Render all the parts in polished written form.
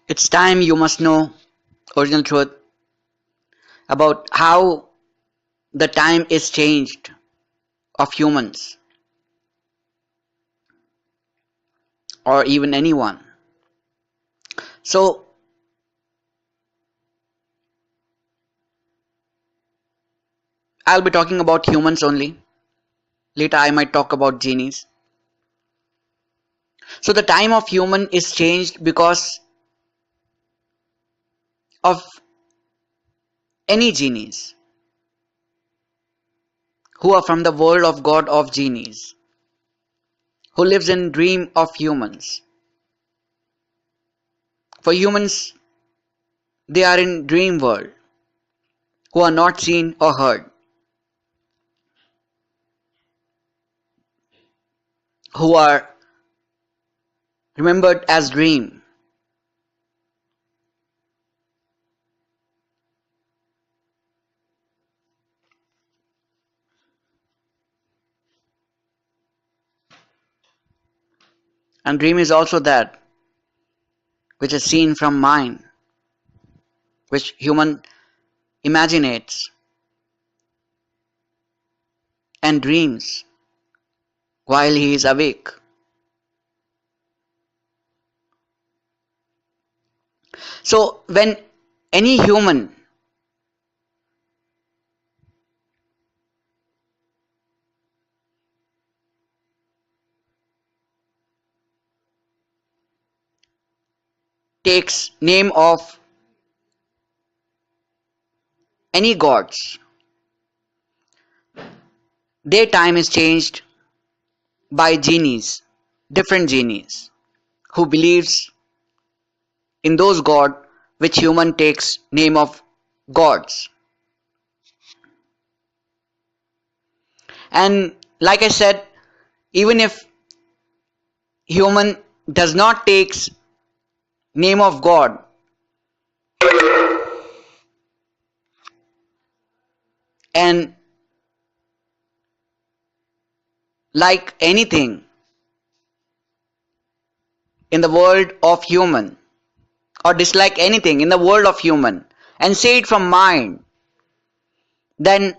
It's time you must know original truth about how the time is changed of humans or even anyone. So I'll be talking about humans only. Later I might talk about genies. So the time of human is changed because of any genies who are from the world of God of genies, who lives in dream of humans. For humans, they are in dream world, who are not seen or heard, who are remembered as dream. And dream is also that which is seen from mind, which human imaginates and dreams while he is awake. So when any human takes name of any gods, their time is changed by genies, different genies, who believes in those god which human takes name of gods. And like I said, even if human does not takes name of god, and like anything in the world of human, or dislike anything in the world of human, and say it from mind, then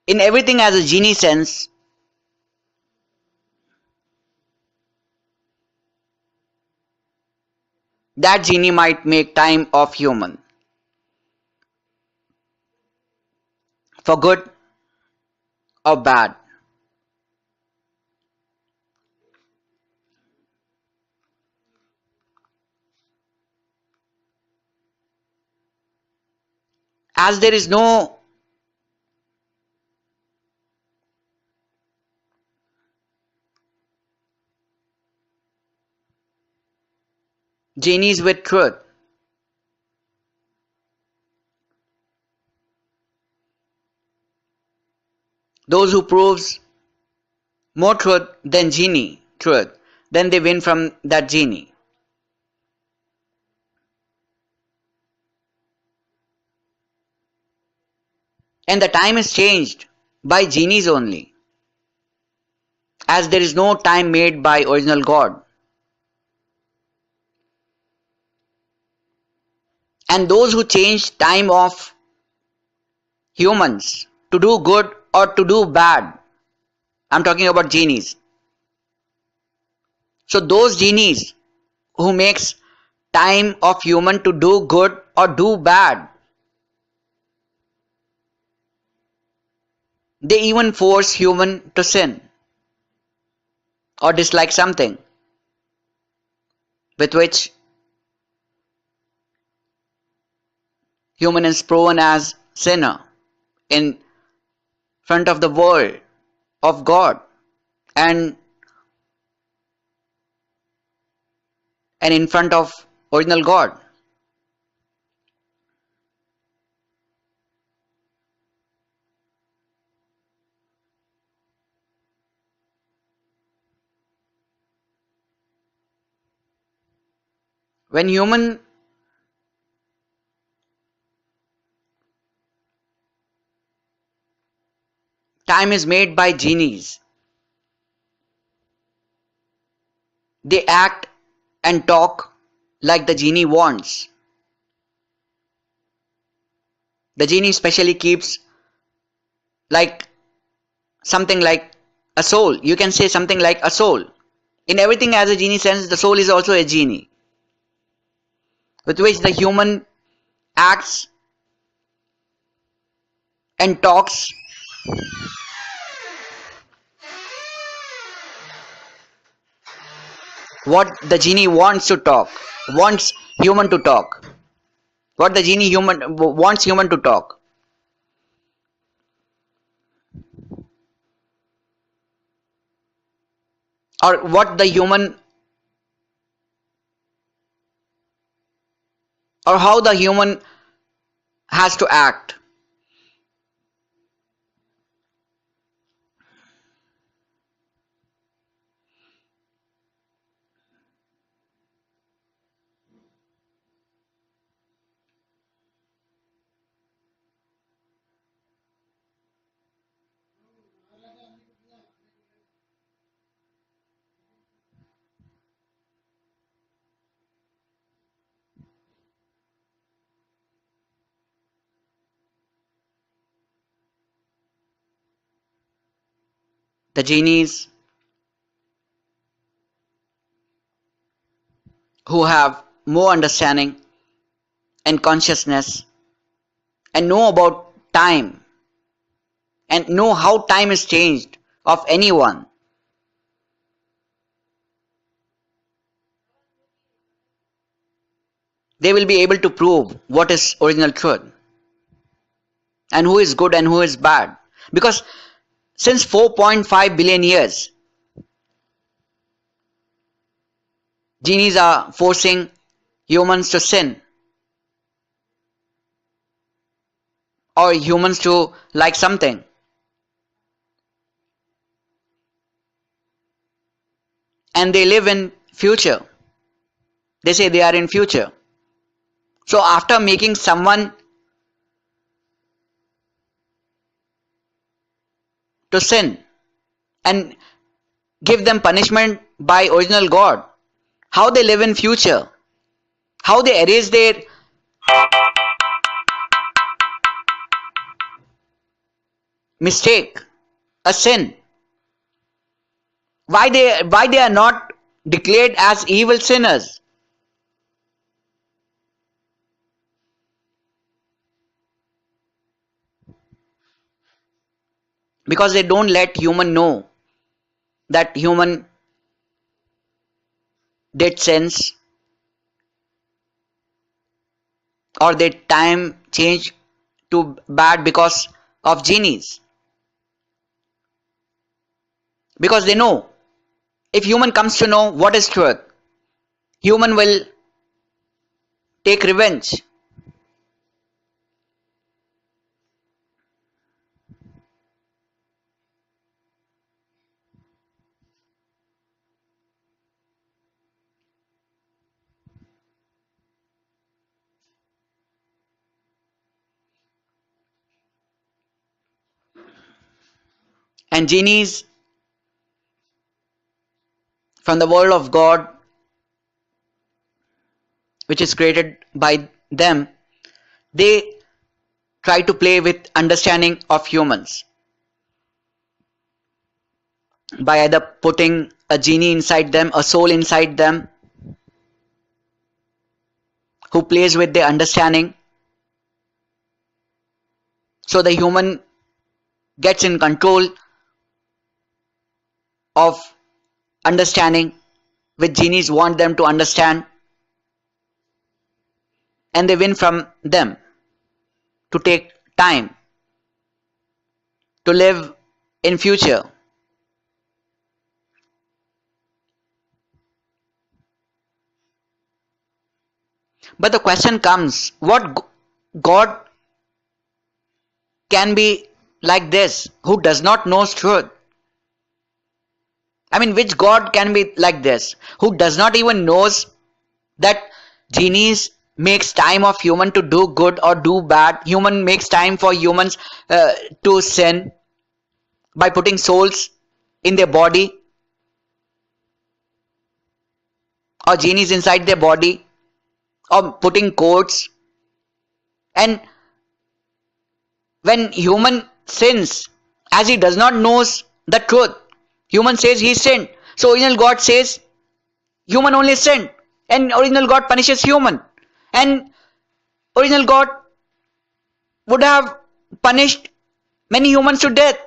in everything as a genie sense, that genie might make time of human for good or bad. As there is no genies with truth, those who proves more truth than genie truth, then they win from that genie. And the time is changed by genies only, as there is no time made by original God. And those who change time of humans to do good or to do bad, I'm talking about genies. So those genies who makes time of human to do good or do bad, they even force human to sin or dislike something with which human is proven as sinner in front of the world of God, and in front of original God. When human time is made by genies, they act and talk like the genie wants. The genie especially keeps like something like a soul. You can say something like a soul. In everything as a genie sense, the soul is also a genie with which the human acts and talks what the genie wants to talk, wants human to talk, what the genie human wants human to talk, or what the human or how the human has to act. The genies who have more understanding and consciousness and know about time and know how time is changed of anyone, they will be able to prove what is original truth and who is good and who is bad. Because since 4.5 billion years, genies are forcing humans to sin or humans to like something, and they live in future. They say they are in future. So after making someone to sin and give them punishment by original God, how they live in future, how they erase their mistake, a sin, why they are not declared as evil sinners, because they don't let human know that human did sins or their time changed to bad because of genies, because they know if human comes to know what is truth, human will take revenge. And genies from the world of God, which is created by them, they try to play with understanding of humans by either putting a genie inside them, a soul inside them, who plays with their understanding, so the human gets in control of understanding which genies want them to understand, and they win from them to take time to live in future. But the question comes, what God can be like this who does not know truth? I mean, which God can be like this who does not even knows that genies makes time of human to do good or do bad, human makes time for humans to sin by putting souls in their body or genies inside their body, or putting quotes. And when human sins, as he does not knows the truth, human says he sinned. So original God says human only sinned, and original God punishes human. And original God would have punished many humans to death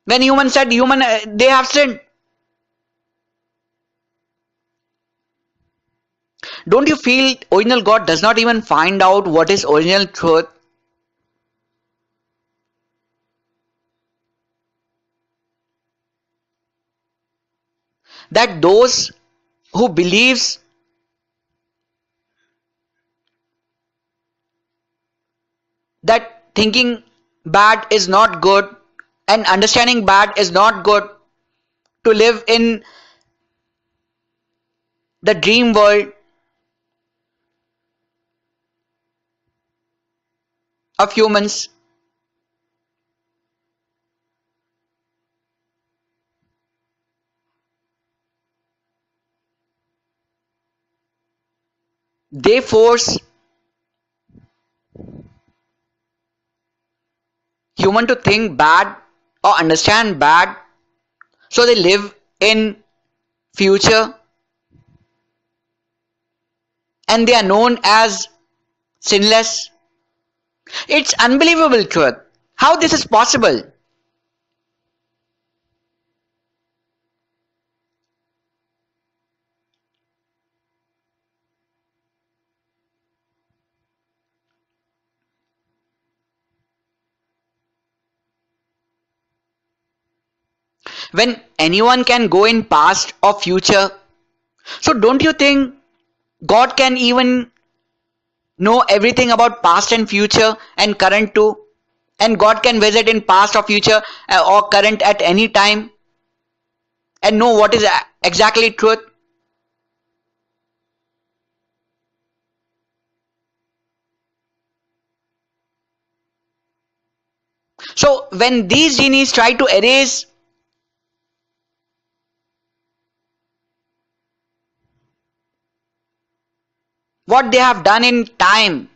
when human said human they have sinned. Don't you feel original God does not even find out what is original truth? That those who believes that thinking bad is not good and understanding bad is not good, to live in the dream world of humans, they force human to think bad or understand bad, so they live in future and they are known as sinless. It's unbelievable truth. How this is possible? When anyone can go in past or future, so don't you think God can even know everything about past and future and current too? And God can visit in past or future or current at any time and know what is exactly truth. So when these genies try to erase what they have done in time,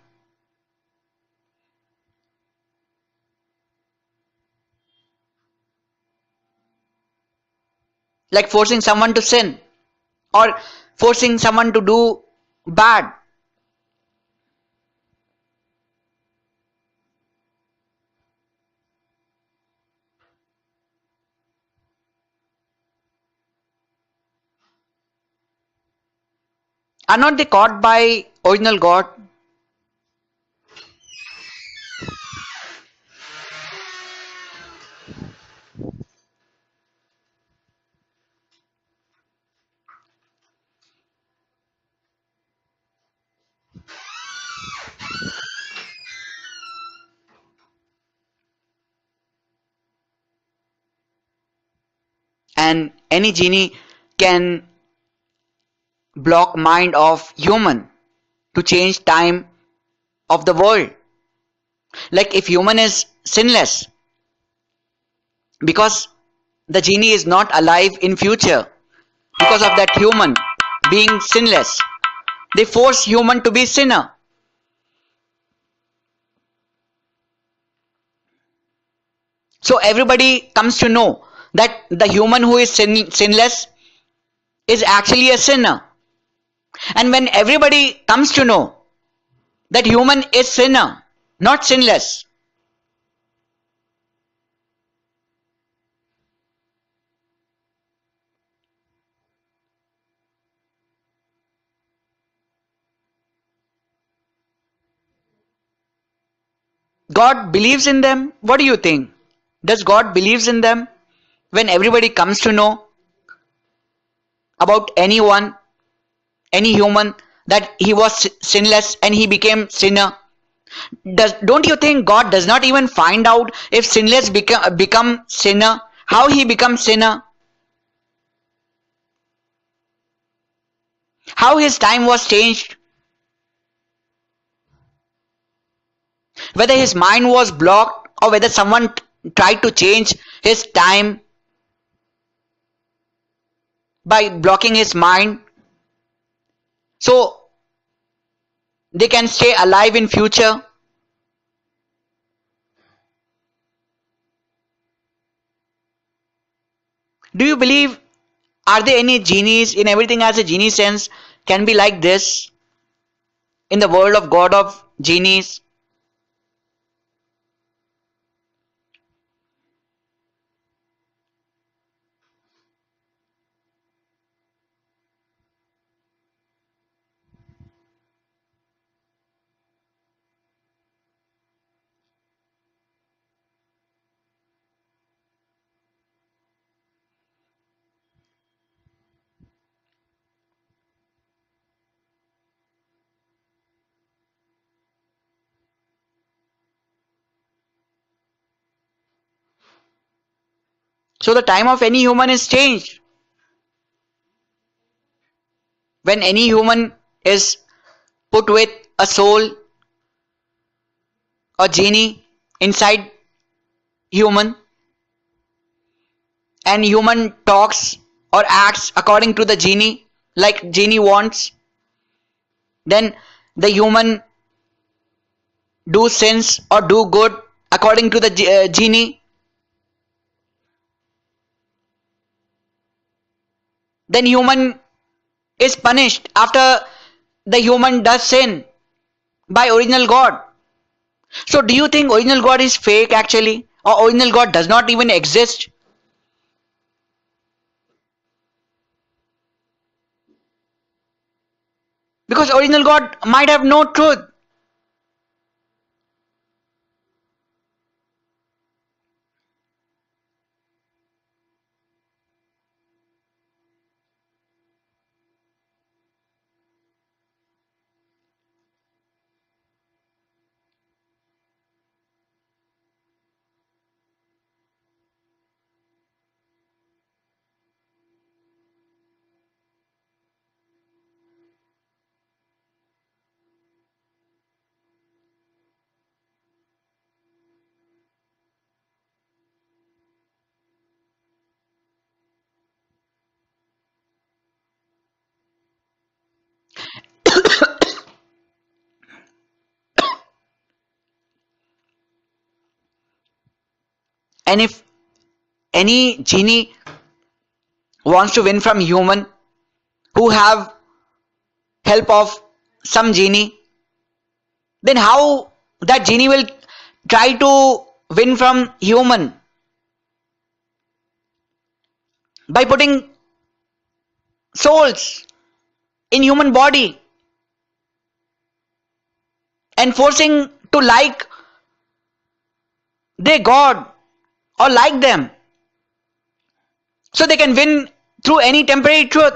like forcing someone to sin or forcing someone to do bad, are not they caught by original God? And any genie can block mind of human to change time of the world. Like if human is sinless, because the genie is not alive in future, because of that human being sinless, they force human to be sinner. So everybody comes to know that the human who is sinless is actually a sinner. And when everybody comes to know that human is sinner, not sinless, God believes in them. What do you think? Does God believes in them when everybody comes to know about anyone, any human, that he was sinless and he became sinner? Don't you think God does not even find out if sinless become sinner, how he becomes sinner, how his time was changed, whether his mind was blocked or whether someone tried to change his time by blocking his mind? So they can stay alive in future? Do you believe, are there any genies in everything has a genie sense can be like this in the world of God of genies? So the time of any human is changed. When any human is put with a soul or genie inside human, and human talks or acts according to the genie like genie wants, then the human do sins or do good according to the genie, then human is punished after the human does sin by original God. So do you think original God is fake actually, or original God does not even exist? Because original God might have no truth. And if any genie wants to win from human who have help of some genie, then how that genie will try to win from human by putting souls in human body and forcing to like their god or like them, so they can win through any temporary truth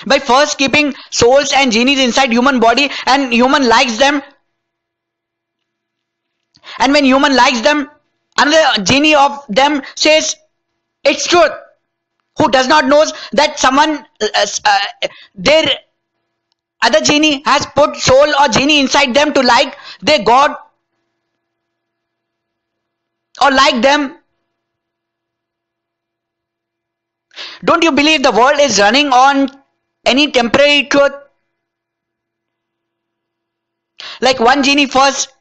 by first keeping souls and genies inside human body, and human likes them, and when human likes them, another genie of them says it's truth, who does not knows that someone their other genie has put soul or genie inside them to like their god or like them. Don't you believe the world is running on any temporary truth? Like one genie first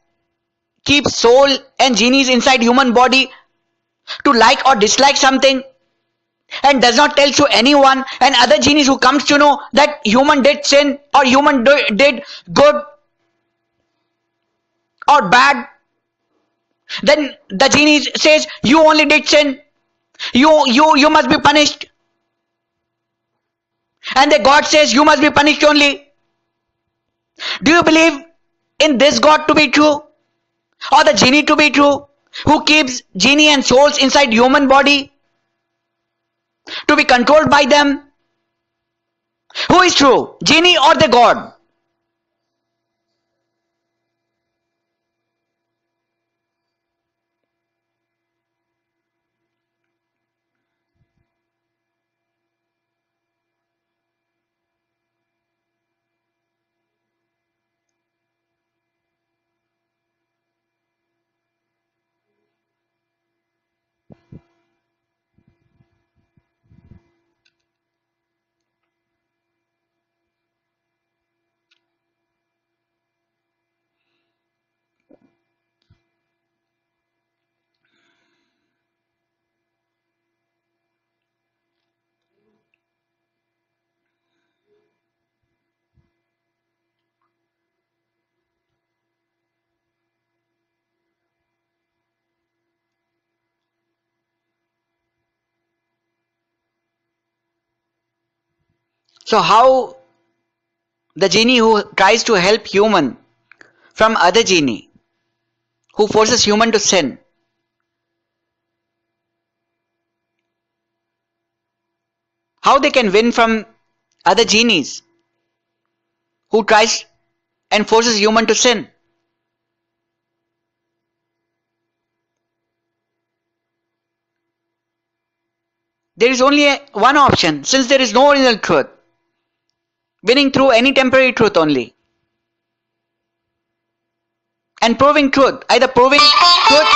keeps soul and genies inside human body to like or dislike something, and does not tell to anyone, and other genies who comes to know that human did sin or human did good or bad, then the genie says you only did sin, you must be punished, and the god says you must be punished only. Do you believe in this god to be true, or the genie to be true, who keeps genie and souls inside human body to be controlled by them? Who is true, genie or the god? So how the genie who tries to help human from other genie who forces human to sin, how they can win from other genies who tries and forces human to sin? There is only one option, since there is no original truth, winning through any temporary truth only, and proving truth, either proving truth,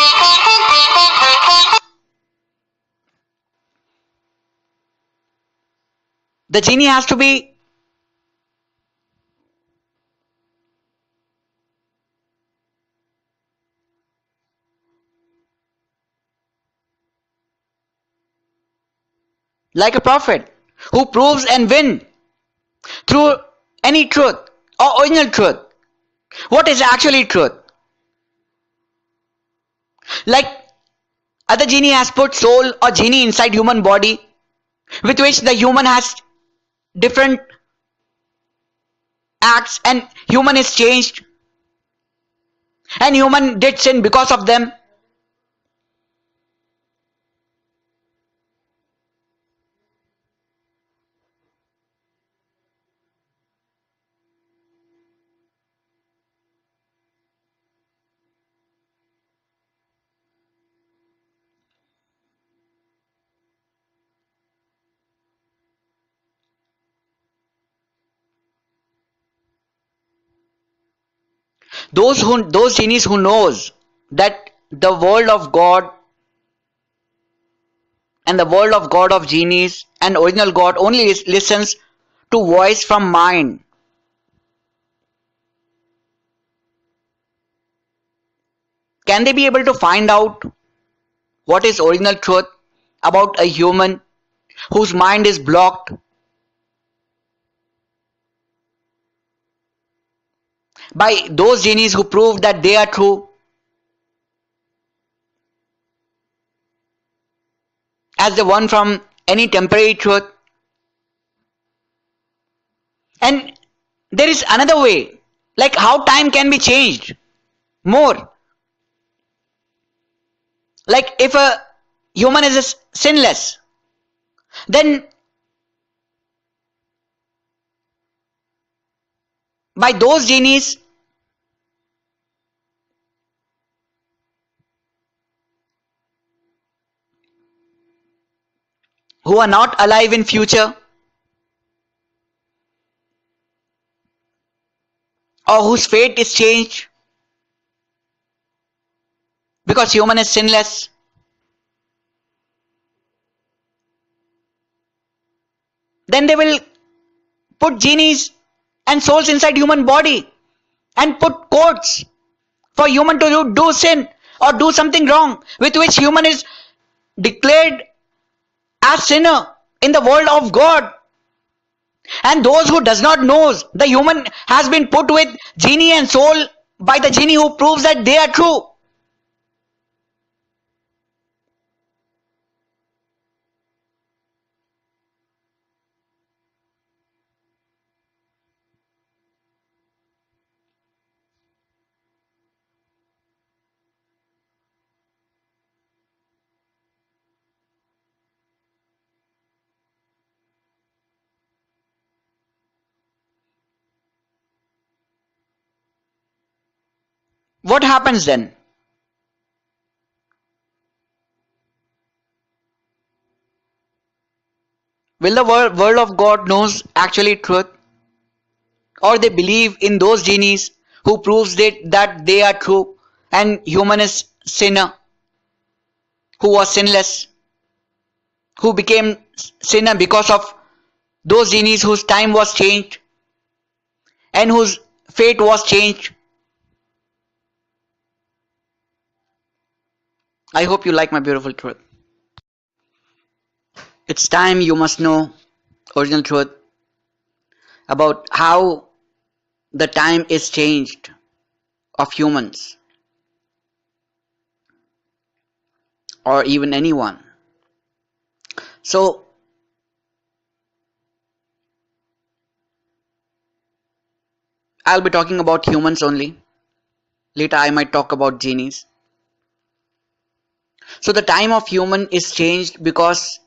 the genie has to be like a prophet who proves and win through any truth or original truth. What is actually truth? Like other genie has put soul or genie inside human body, with which the human has different acts, and human is changed, and human did sin because of them. Those genies who knows that the world of God and the world of God of genies and original God only listens to voice from mind. Can they be able to find out what is original truth about a human whose mind is blocked by those genies who prove that they are true as the one from any temporary truth? And there is another way, like how time can be changed more. Like if a human is sinless, then by those genies who are not alive in future, or whose fate is changed because human is sinless, then they will put genies and souls inside human body and put courts for human to do sin or do something wrong, with which human is declared as sinner in the world of God. And those who does not knows, the human has been put with genie and soul by the genie who proves that they are true. What happens then? Will the world of God knows actually truth, or they believe in those genies who proves that they are true and human is sinner who was sinless, who became sinner because of those genies whose time was changed and whose fate was changed? I hope you like my beautiful truth. It's time you must know original truth about how the time is changed of humans or even anyone. So I'll be talking about humans only. Later I might talk about genies. So the time of human is changed because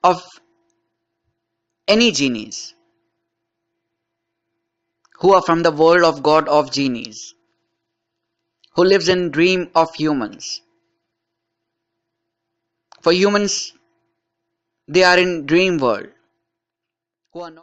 of any genies who are from the world of God of genies, who lives in dream of humans. For humans, they are in dream world, who are not